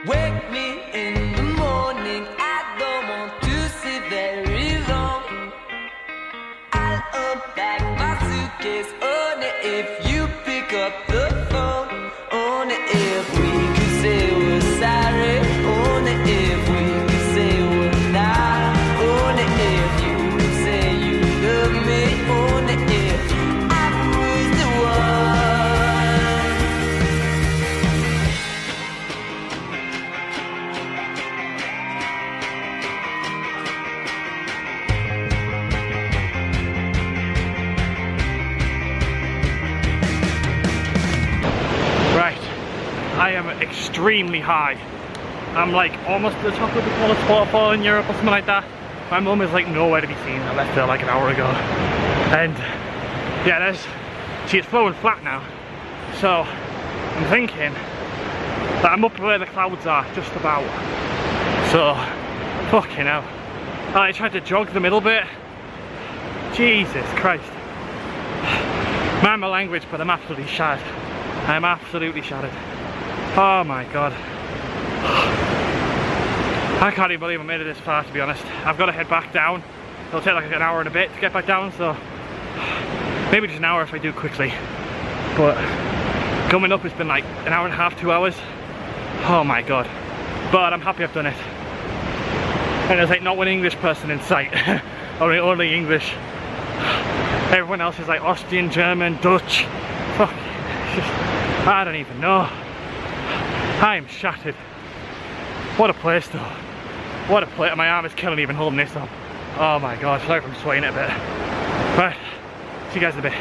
Wake me in the morning, I don't want to sit very long. I'll unpack my suitcase, only if you pick up the phone. Only if we could say we're sorry, only if we could say we're not. Only if you could say you love me, only if I was the one. Right, I am extremely high. I'm like almost at the top of the tallest waterfall in Europe or something like that. My mum is like nowhere to be seen. I left her like an hour ago. And yeah, she's flowing flat now. So I'm thinking that I'm up where the clouds are, just about. So, fucking hell. I tried to jog the middle bit. Jesus Christ. Mind my language, but I'm absolutely shattered. I'm absolutely shattered. Oh my god. I can't even believe I made it this far, to be honest. I've got to head back down. It'll take like an hour and a bit to get back down, so maybe just an hour if I do quickly. But coming up, it's been like an hour and a half, 2 hours. Oh my god. But I'm happy I've done it. And there's like not one English person in sight. only English. Everyone else is like Austrian, German, Dutch. Fuck. I don't even know. I am shattered. What a place though. What a place. My arm is killing even holding this up. Oh my god, sorry if I'm swaying it a bit. Right, see you guys in a bit.